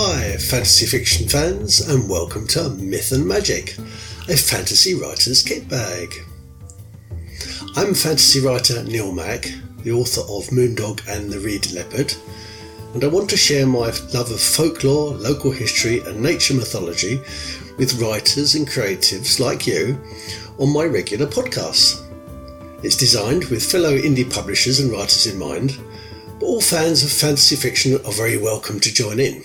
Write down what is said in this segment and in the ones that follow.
Hi fantasy fiction fans, and welcome to Myth and Magic, a fantasy writer's kit bag. I'm fantasy writer Neil Mach, the author of Moondog and the Reed Leopard, and I want to share my love of folklore, local history and nature mythology with writers and creatives like you on my regular podcasts. It's designed with fellow indie publishers and writers in mind, but all fans of fantasy fiction are very welcome to join in.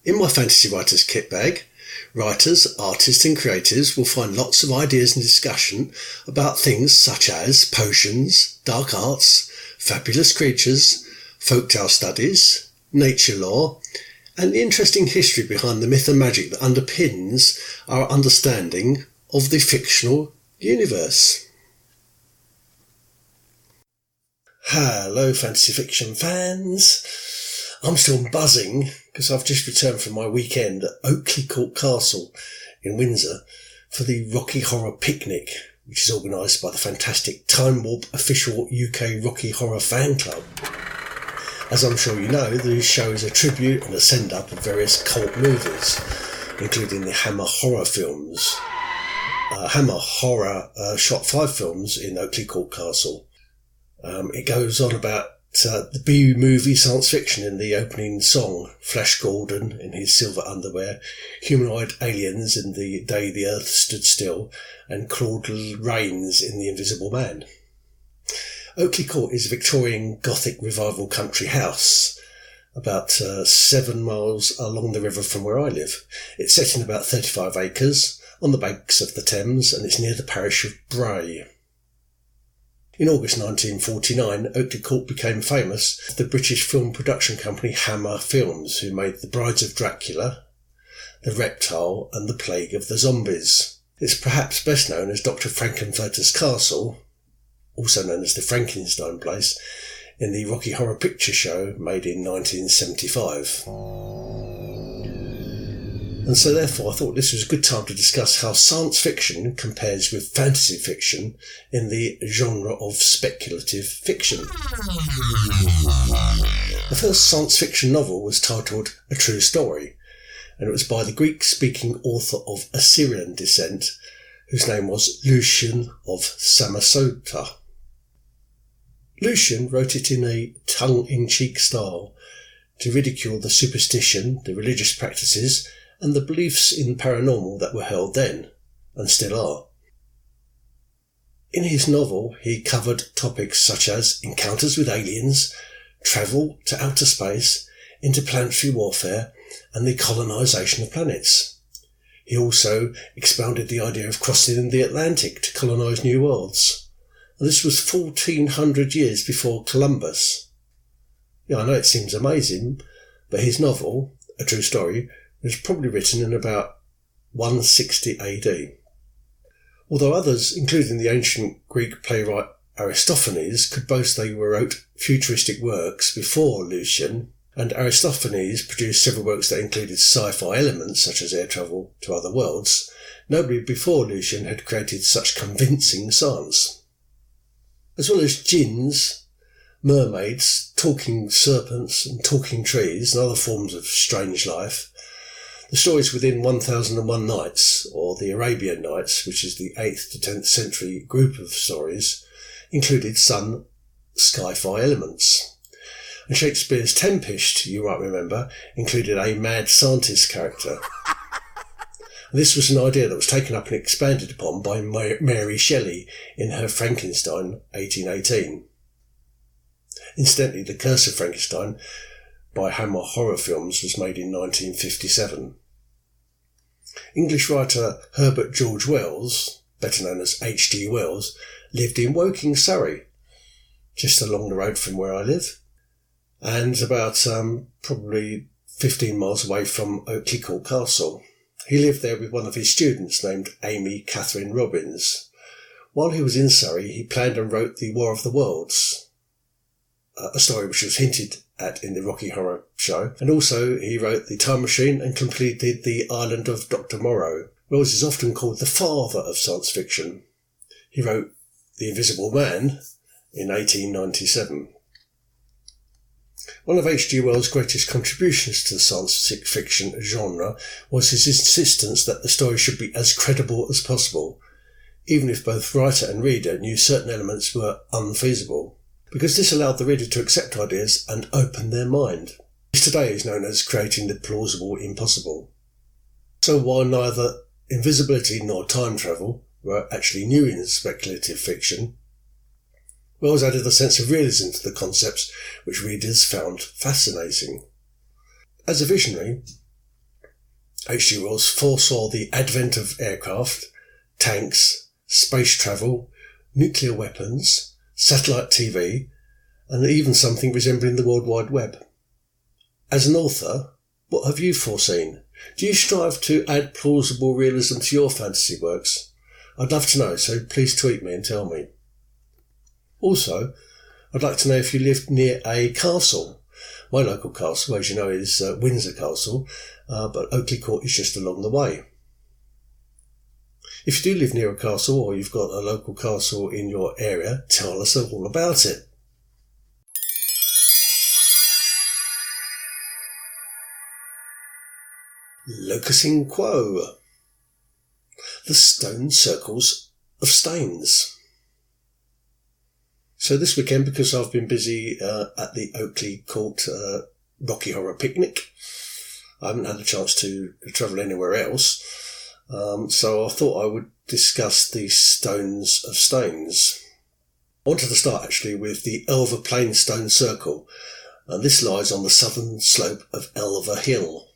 In my fantasy writer's kit bag, writers, artists and creatives will find lots of ideas and discussion about things such as potions, dark arts, fabulous creatures, folktale studies, nature lore, and the interesting history behind the myth and magic that underpins our understanding of the fictional universe. Hello fantasy fiction fans. I'm still buzzing because I've just returned from my weekend at Oakley Court Castle in Windsor for the Rocky Horror Picnic, which is organised by the fantastic Time Warp official UK Rocky Horror fan club. As I'm sure you know, the show is a tribute and a send-up of various cult movies, including the Hammer Horror films. Hammer Horror shot 5 films in Oakley Court Castle. It goes on about the B-movie science fiction in the opening song, Flash Gordon in his silver underwear, humanoid aliens in The Day the Earth Stood Still, and Claude Rains in The Invisible Man. Oakley Court is a Victorian Gothic revival country house about 7 miles along the river from where I live. It's set in about 35 acres on the banks of the Thames, and it's near the parish of Bray. In August 1949, Oakley Court became famous for the British film production company Hammer Films, who made The Brides of Dracula, The Reptile and The Plague of the Zombies. It's perhaps best known as Dr. Frankenfurter's Castle, also known as the Frankenstein Place, in the Rocky Horror Picture Show made in 1975. And so therefore I thought this was a good time to discuss how science fiction compares with fantasy fiction in the genre of speculative fiction. The first science fiction novel was titled A True Story, and it was by the Greek-speaking author of Assyrian descent, whose name was Lucian of Samosata. Lucian wrote it in a tongue-in-cheek style to ridicule the superstition, the religious practices, and the beliefs in paranormal that were held then, and still are. In his novel, he covered topics such as encounters with aliens, travel to outer space, interplanetary warfare, and the colonisation of planets. He also expounded the idea of crossing the Atlantic to colonise new worlds. And this was 1400 years before Columbus. Yeah, I know it seems amazing, but his novel, A True Story, was probably written in about 160 AD. Although others, including the ancient Greek playwright Aristophanes, could boast they wrote futuristic works before Lucian, and Aristophanes produced several works that included sci-fi elements such as air travel to other worlds, nobody before Lucian had created such convincing science. As well as jinns, mermaids, talking serpents and talking trees and other forms of strange life, the stories within 1001 Nights, or the Arabian Nights, which is the 8th to 10th century group of stories, included some sci-fi elements. And Shakespeare's Tempest, you might remember, included a mad scientist character. And this was an idea that was taken up and expanded upon by Mary Shelley in her Frankenstein, 1818. Incidentally, The Curse of Frankenstein by Hammer Horror Films was made in 1957. English writer Herbert George Wells, better known as H.G. Wells, lived in Woking, Surrey, just along the road from where I live, and about probably 15 miles away from Oakley Court Castle. He lived there with one of his students named Amy Catherine Robbins. While he was in Surrey, he planned and wrote The War of the Worlds, a story which was hinted at in the Rocky Horror Show, and also he wrote The Time Machine and completed The Island of Dr. Moreau. Wells is often called the father of science fiction. He wrote The Invisible Man in 1897. One of H.G. Wells' greatest contributions to the science fiction genre was his insistence that the story should be as credible as possible, even if both writer and reader knew certain elements were unfeasible, because this allowed the reader to accept ideas and open their mind. This today is known as creating the plausible impossible. So while neither invisibility nor time travel were actually new in speculative fiction, Wells added a sense of realism to the concepts which readers found fascinating. As a visionary, H.G. Wells foresaw the advent of aircraft, tanks, space travel, nuclear weapons, satellite TV, and even something resembling the World Wide Web. As an author, what have you foreseen? Do you strive to add plausible realism to your fantasy works? I'd love to know, so please tweet me and tell me. Also, I'd like to know if you lived near a castle. My local castle, as you know, is Windsor Castle, but Oakley Court is just along the way. If you do live near a castle or you've got a local castle in your area, tell us all about it. Locus in Quo. The Stone Circles of Staines. So this weekend, because I've been busy at the Oakley Court Rocky Horror Picnic, I haven't had a chance to travel anywhere else, so I thought I would discuss the Stones of Staines. I wanted to start actually with the Elver Plain Stone Circle, and this lies on the southern slope of Elver Hill.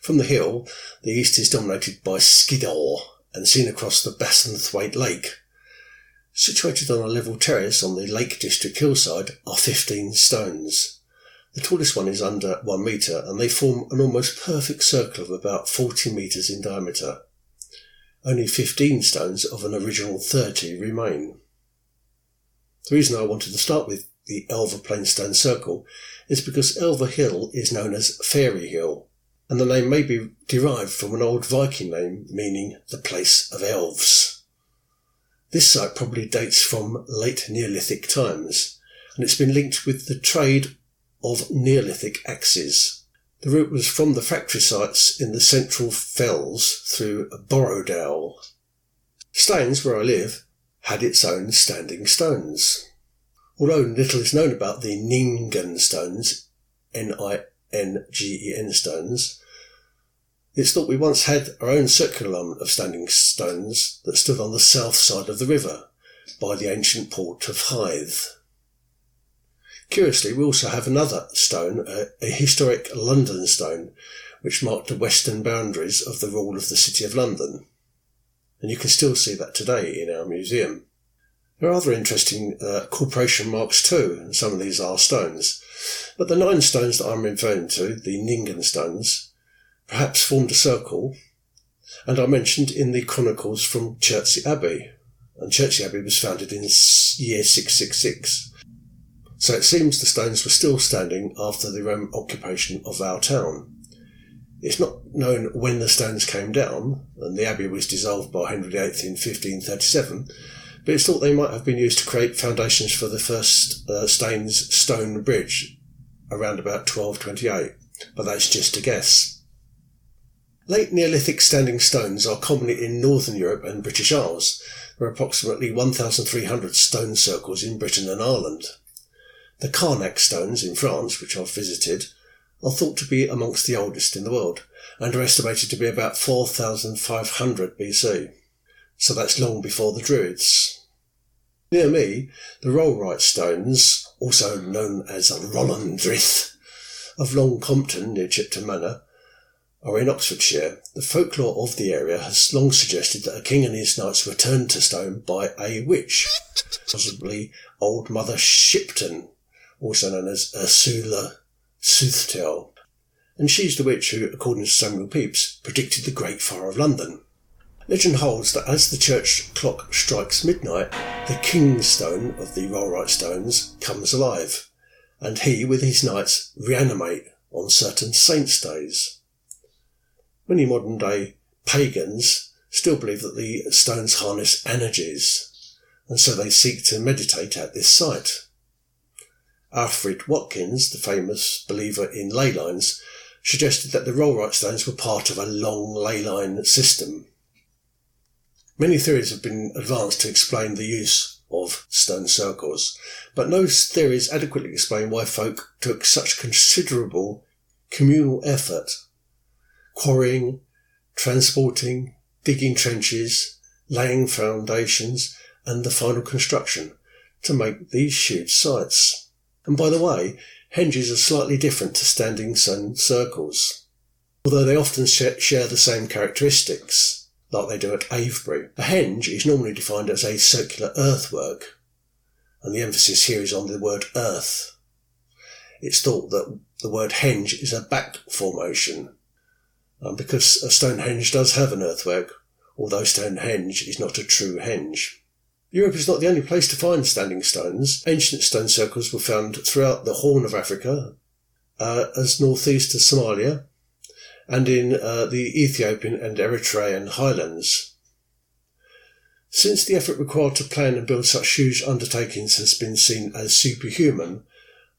From the hill, the east is dominated by Skiddaw and seen across the Bassenthwaite Lake. Situated on a level terrace on the Lake District hillside are 15 stones. The tallest one is under 1 metre, and they form an almost perfect circle of about 40 metres in diameter. Only 15 stones of an original 30 remain. The reason I wanted to start with the Elver Plain Stone Circle is because Elver Hill is known as Fairy Hill, and the name may be derived from an old Viking name meaning the place of elves. This site probably dates from late Neolithic times, and it's been linked with the trade of Neolithic axes. The route was from the factory sites in the central fells through Borrowdale. Staines, where I live, had its own standing stones. Although little is known about the Ningen stones,Ningen stones, it's thought we once had our own circular line of standing stones that stood on the south side of the river, by the ancient port of Hythe. Curiously, we also have another stone, a historic London stone, which marked the western boundaries of the rule of the City of London. And you can still see that today in our museum. There are other interesting corporation marks too, and some of these are stones. But the 9 stones that I'm referring to, the Ningen stones, perhaps formed a circle, and are mentioned in the chronicles from Chertsey Abbey, and Chertsey Abbey was founded in year 666. So it seems the stones were still standing after the Roman occupation of our town. It's not known when the stones came down, and the abbey was dissolved by Henry VIII in 1537, but it's thought they might have been used to create foundations for the first Staines stone bridge around about 1228, but that's just a guess. Late Neolithic standing stones are common in Northern Europe and British Isles. There are approximately 1,300 stone circles in Britain and Ireland. The Carnac stones in France, which I've visited, are thought to be amongst the oldest in the world, and are estimated to be about 4,500 BC. So that's long before the Druids. Near me, the Rollright stones, also known as Rollandrith, of Long Compton near Chipton Manor, are in Oxfordshire. The folklore of the area has long suggested that a king and his knights were turned to stone by a witch, possibly Old Mother Shipton, also known as Ursula Soothtel. And she's the witch who, according to Samuel Pepys, predicted the Great Fire of London. Legend holds that as the church clock strikes midnight, the king's stone of the Rollright stones comes alive, and he, with his knights, reanimate on certain saints' days. Many modern-day pagans still believe that the stones harness energies, and so they seek to meditate at this site. Alfred Watkins, the famous believer in ley lines, suggested that the rollright stones were part of a long ley line system. Many theories have been advanced to explain the use of stone circles, but no theories adequately explain why folk took such considerable communal effort, quarrying, transporting, digging trenches, laying foundations, and the final construction to make these huge sites. And by the way, henges are slightly different to standing stone circles, although they often share the same characteristics, like they do at Avebury. A henge is normally defined as a circular earthwork, and the emphasis here is on the word earth. It's thought that the word henge is a back formation, because a Stonehenge does have an earthwork, although Stonehenge is not a true henge. Europe is not the only place to find standing stones. Ancient stone circles were found throughout the Horn of Africa, as northeast of Somalia, and in the Ethiopian and Eritrean highlands. Since the effort required to plan and build such huge undertakings has been seen as superhuman,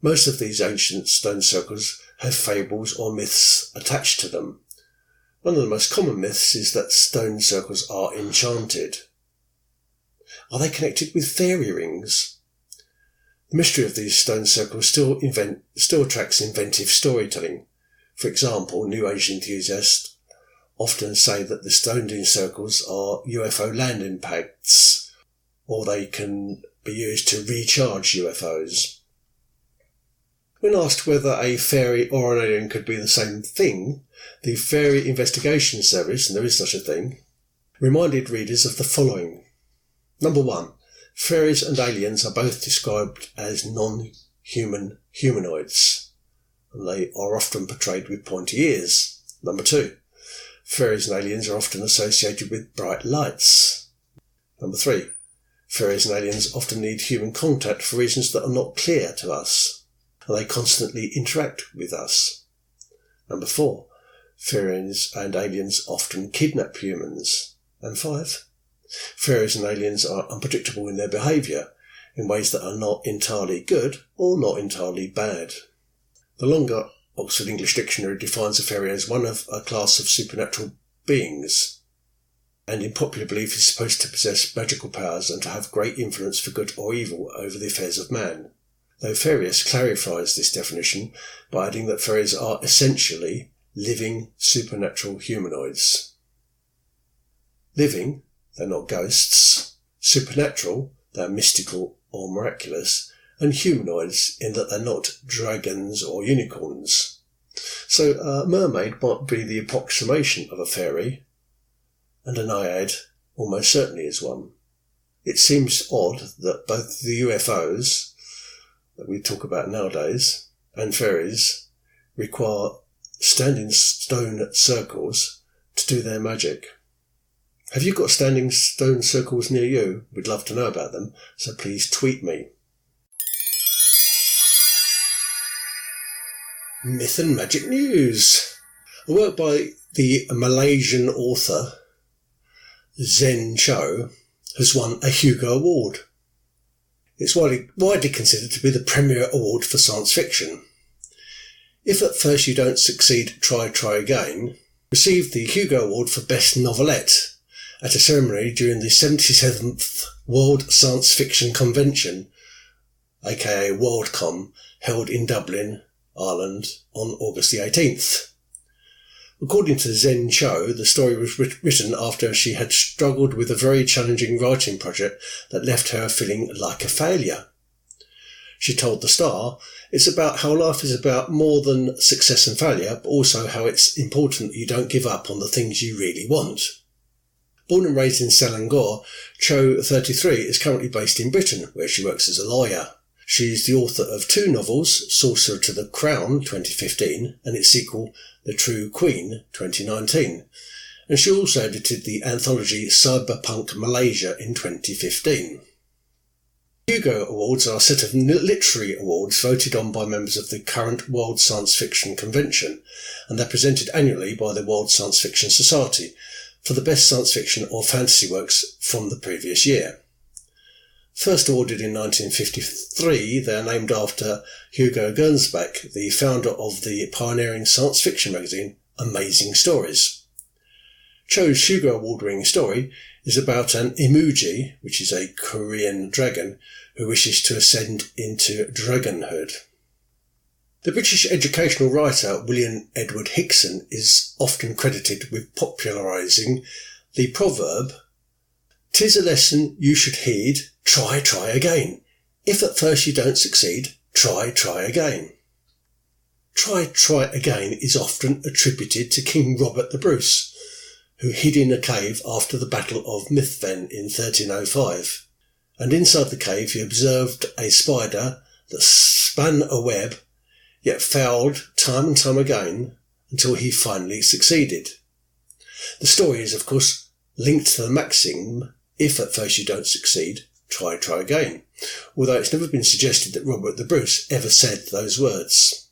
most of these ancient stone circles have fables or myths attached to them. One of the most common myths is that stone circles are enchanted. Are they connected with fairy rings? The mystery of these stone circles still attracts inventive storytelling. For example, New Age enthusiasts often say that the stone circles are UFO land impacts, or they can be used to recharge UFOs. When asked whether a fairy or an alien could be the same thing, the Fairy Investigation Service, and there is such a thing, reminded readers of the following. Number 1. Fairies and aliens are both described as non-human humanoids, and they are often portrayed with pointy ears. Number 2. Fairies and aliens are often associated with bright lights. Number 3. Fairies and aliens often need human contact for reasons that are not clear to us, and they constantly interact with us. Number 4. Fairies and aliens often kidnap humans. And 5. Fairies and aliens are unpredictable in their behaviour, in ways that are not entirely good or not entirely bad. The longer Oxford English Dictionary defines a fairy as one of a class of supernatural beings, and in popular belief is supposed to possess magical powers and to have great influence for good or evil over the affairs of man, though Farius clarifies this definition by adding that fairies are essentially living supernatural humanoids. Living, they're not ghosts. Supernatural, they're mystical or miraculous. And humanoids, in that they're not dragons or unicorns. So a mermaid might be the approximation of a fairy, and a naiad almost certainly is one. It seems odd that both the UFOs, that we talk about nowadays, and fairies require standing stone circles to do their magic. Have you got standing stone circles near you? We'd love to know about them, so please tweet me. Myth and Magic News. A work by the Malaysian author Zen Cho has won a Hugo Award. It's widely considered to be the premier award for science fiction. If at first you don't succeed, try again, received the Hugo Award for Best Novelette at a ceremony during the 77th World Science Fiction Convention, aka WorldCon, held in Dublin, Ireland, on August the 18th. According to Zen Cho, the story was written after she had struggled with a very challenging writing project that left her feeling like a failure. She told The Star, "It's about how life is about more than success and failure, but also how it's important that you don't give up on the things you really want." Born and raised in Selangor, Cho, 33, is currently based in Britain, where she works as a lawyer. She is the author of 2 novels, Sorcerer to the Crown, 2015, and its sequel, The True Queen, 2019. And she also edited the anthology Cyberpunk Malaysia in 2015. Hugo Awards are a set of literary awards voted on by members of the current World Science Fiction Convention, and they're presented annually by the World Science Fiction Society for the best science fiction or fantasy works from the previous year. First ordered in 1953, they are named after Hugo Gernsback, the founder of the pioneering science fiction magazine Amazing Stories. Cho's Hugo Award-winning story is about an emoji, which is a Korean dragon, who wishes to ascend into dragonhood. The British educational writer William Edward Hickson is often credited with popularising the proverb, "'Tis a lesson you should heed, try again. If at first you don't succeed, try again." Try again is often attributed to King Robert the Bruce, who hid in a cave after the Battle of Mithven in 1305, and inside the cave he observed a spider that spun a web, yet failed time and time again until he finally succeeded. The story is, of course, linked to the maxim, "If at first you don't succeed, try again," although it's never been suggested that Robert the Bruce ever said those words.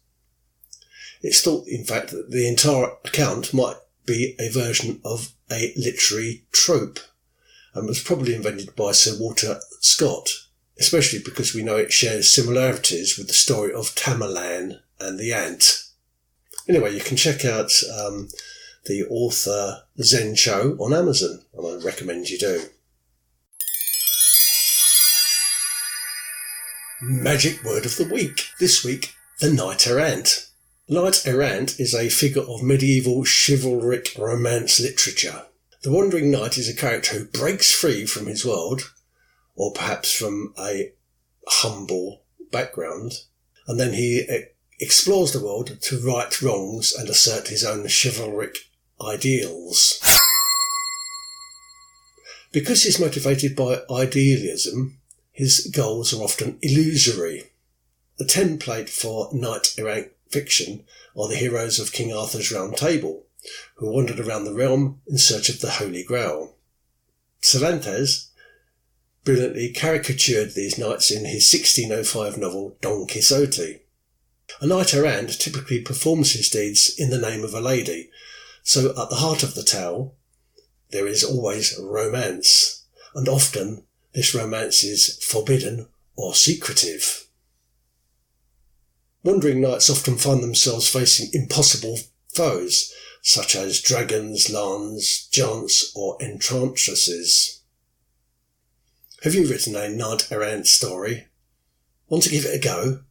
It's thought, in fact, that the entire account might be a version of a literary trope, and was probably invented by Sir Walter Scott, especially because we know it shares similarities with the story of Tamerlane and the ant. Anyway, you can check out the author Zen Cho on Amazon, and I recommend you do. Magic word of the week. This week, the knight errant. Knight errant is a figure of medieval chivalric romance literature. The wandering knight is a character who breaks free from his world, or perhaps from a humble background, and then he explores the world to right wrongs and assert his own chivalric ideals. Because he's motivated by idealism, his goals are often illusory. The template for knight-errant fiction are the heroes of King Arthur's Round Table, who wandered around the realm in search of the Holy Grail. Cervantes brilliantly caricatured these knights in his 1605 novel Don Quixote. A knight-errant typically performs his deeds in the name of a lady, so at the heart of the tale there is always romance, and often this romance is forbidden or secretive. Wandering knights often find themselves facing impossible foes, such as dragons, lions, giants, or enchantresses. Have you written a knight-errant story? Want to give it a go?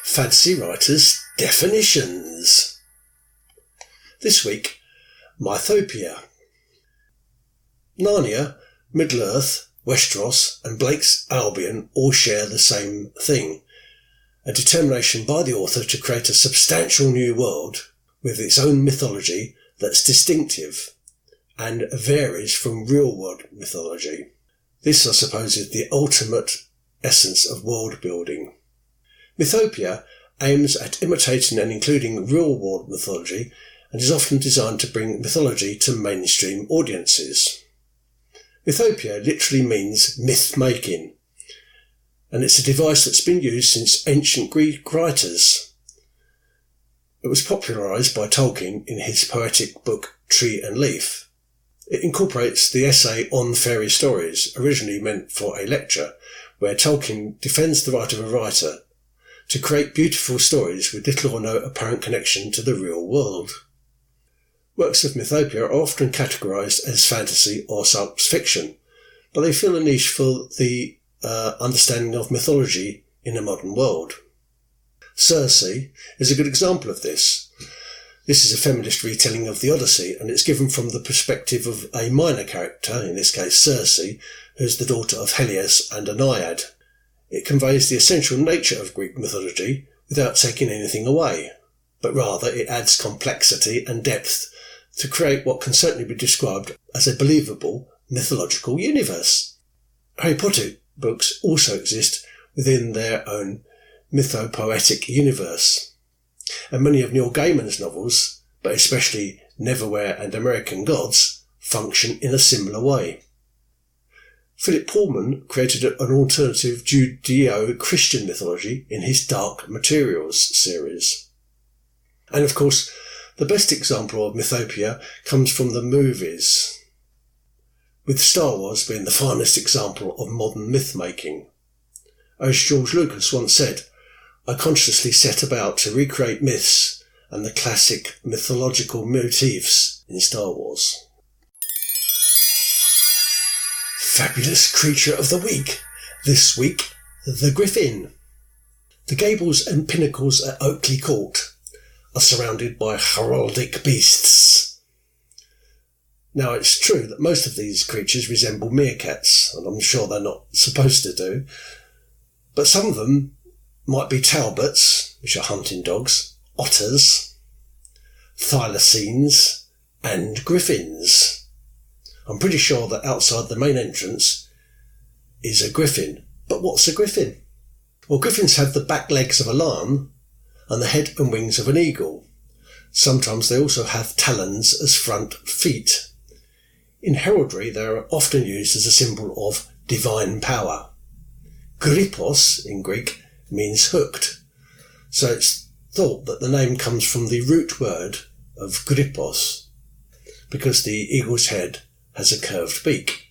Fantasy writers' definitions. This week, Mythopoeia. Narnia, Middle-earth, Westeros and Blake's Albion all share the same thing, a determination by the author to create a substantial new world with its own mythology that's distinctive and varies from real-world mythology. This, I suppose, is the ultimate essence of world building. Mythopoeia aims at imitating and including real-world mythology and is often designed to bring mythology to mainstream audiences. Mythopoeia literally means myth-making, and it's a device that's been used since ancient Greek writers. It was popularised by Tolkien in his poetic book Tree and Leaf. It incorporates the essay on fairy stories, originally meant for a lecture, where Tolkien defends the right of a writer to create beautiful stories with little or no apparent connection to the real world. Works of Mythopoeia are often categorised as fantasy or science fiction, but they fill a niche for the understanding of mythology in a modern world. Circe is a good example of this. This is a feminist retelling of the Odyssey, and it's given from the perspective of a minor character, in this case Circe, who's the daughter of Helios and a naiad. It conveys the essential nature of Greek mythology without taking anything away, but rather it adds complexity and depth to create what can certainly be described as a believable mythological universe. Harry Potter books also exist within their own mythopoetic universe, and many of Neil Gaiman's novels, but especially Neverwhere and American Gods, function in a similar way. Philip Pullman created an alternative Judeo-Christian mythology in his Dark Materials series. And of course, the best example of Mythopoeia comes from the movies. with Star Wars being the finest example of modern myth-making. As George Lucas once said, "I consciously set about to recreate myths and the classic mythological motifs in Star Wars." Fabulous creature of the week. This week, the Griffin. The gables and pinnacles at Oakley Court are surrounded by heraldic beasts. Now, it's true that most of these creatures resemble meerkats, and I'm sure they're not supposed to do, but some of them might be talbots, which are hunting dogs, otters, thylacines, and griffins. I'm pretty sure that outside the main entrance is a griffin. But what's a griffin? Well, griffins have the back legs of a lion and the head and wings of an eagle. Sometimes they also have talons as front feet. In heraldry, they are often used as a symbol of divine power. Grippos, in Greek, means hooked. So it's thought that the name comes from the root word of grippos, because the eagle's head has a curved beak.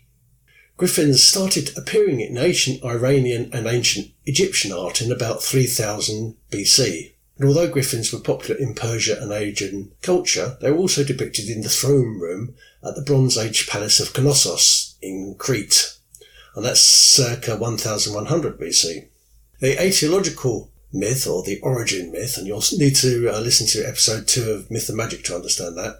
Griffins started appearing in ancient Iranian and ancient Egyptian art in about 3000 BC. And although griffins were popular in Persia and Asian culture, they were also depicted in the throne room at the Bronze Age Palace of Knossos in Crete. And that's circa 1100 BC. The aetiological myth, or the origin myth, and you'll need to listen to episode 2 of Myth and Magic to understand that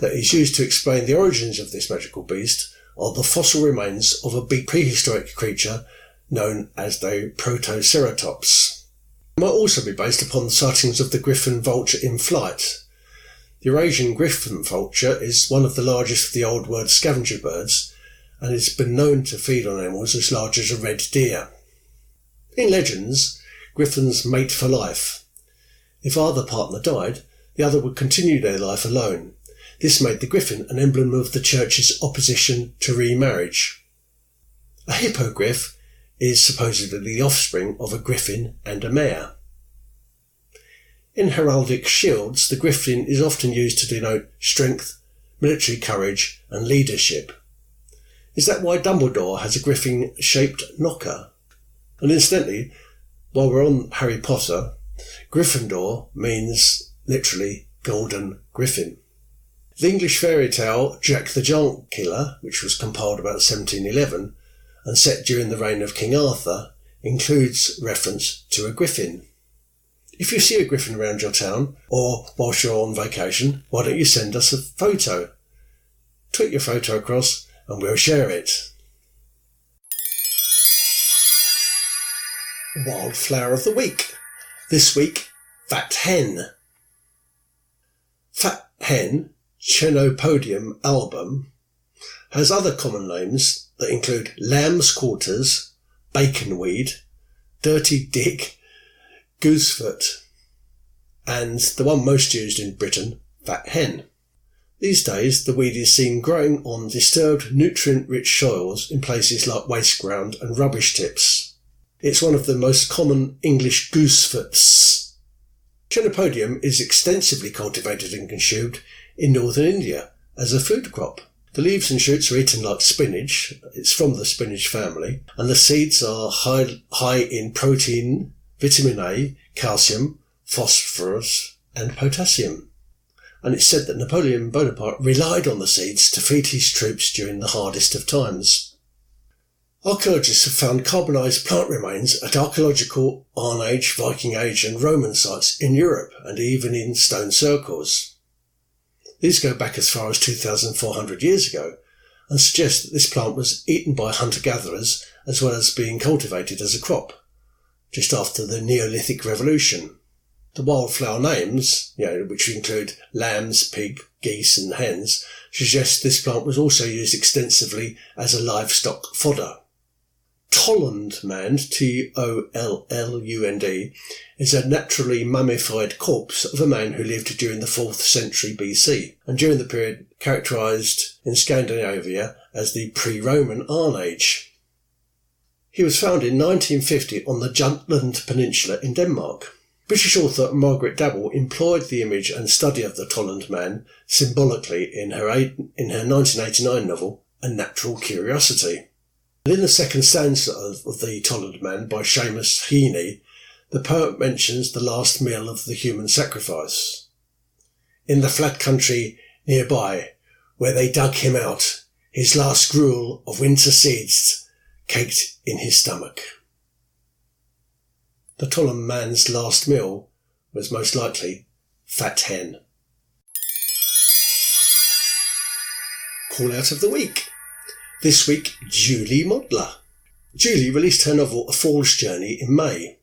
is used to explain the origins of this magical beast, are the fossil remains of a big prehistoric creature known as the Protoceratops. It might also be based upon the sightings of the griffin vulture in flight. The Eurasian griffin vulture is one of the largest of the Old World scavenger birds, and it's been known to feed on animals as large as a red deer. In legends, griffins mate for life. If either partner died, the other would continue their life alone. This made the griffin an emblem of the church's opposition to remarriage. A hippogriff is supposedly the offspring of a griffin and a mare. In heraldic shields, the griffin is often used to denote strength, military courage, and leadership. Is that why Dumbledore has a griffin-shaped knocker? And incidentally, while we're on Harry Potter, Gryffindor means literally golden griffin. The English fairy tale Jack the Giant Killer, which was compiled about 1711 and set during the reign of King Arthur, includes reference to a griffin. If you see a griffin around your town, or whilst you're on vacation, why don't you send us a photo? Tweet your photo across and we'll share it. Wildflower of the week. This week, Fat Hen. Fat Hen, Chenopodium album, has other common names that include lamb's quarters, baconweed, dirty dick, goosefoot, and the one most used in Britain, fat hen. These days, the weed is seen growing on disturbed, nutrient-rich soils in places like waste ground and rubbish tips. It's one of the most common English goosefoots. Chenopodium is extensively cultivated and consumed in northern India as a food crop. The leaves and shoots are eaten like spinach. It's from the spinach family, and the seeds are high in protein, vitamin A, calcium, phosphorus, and potassium. And it's said that Napoleon Bonaparte relied on the seeds to feed his troops during the hardest of times. Archaeologists have found carbonised plant remains at archaeological Iron Age, Viking Age and Roman sites in Europe and even in stone circles. These go back as far as 2,400 years ago and suggest that this plant was eaten by hunter-gatherers as well as being cultivated as a crop, just after the Neolithic Revolution. The wildflower names, which include lambs, pig, geese and hens, suggest this plant was also used extensively as a livestock fodder. Tollundmand, Tollund, is a naturally mummified corpse of a man who lived during the 4th century BC and during the period characterised in Scandinavia as the pre-Roman Iron Age. He was found in 1950 on the Jutland Peninsula in Denmark. British author Margaret Dabble employed the image and study of the Tollund man symbolically in her 1989 novel a natural curiosity. And in the second stanza of The Tollard Man by Seamus Heaney, the poet mentions the last meal of the human sacrifice. In the flat country nearby, where they dug him out, his last gruel of winter seeds caked in his stomach. The Tollard Man's last meal was most likely Fat Hen. Call out of the week. This week, Julie Modler. Julie released her novel A Fool's Journey in May.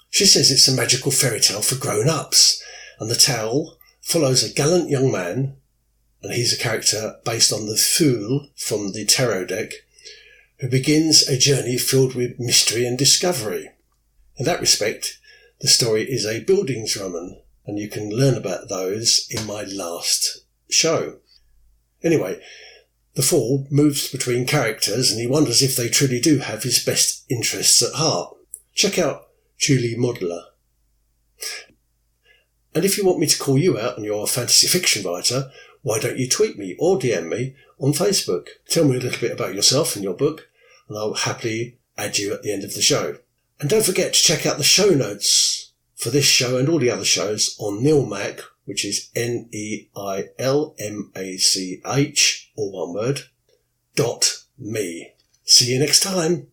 She says it's a magical fairy tale for grown-ups, and the tale follows a gallant young man, and he's a character based on the Fool from the tarot deck, who begins a journey filled with mystery and discovery. In that respect, the story is a Bildungsroman, and you can learn about those in my last show. Anyway, the Fool moves between characters and he wonders if they truly do have his best interests at heart. Check out Julie Modler. And if you want me to call you out and you're a fantasy fiction writer, why don't you tweet me or DM me on Facebook? Tell me a little bit about yourself and your book, and I'll happily add you at the end of the show. And don't forget to check out the show notes for this show and all the other shows on Mach, which is NEILMACH, all one word, .me. See you next time.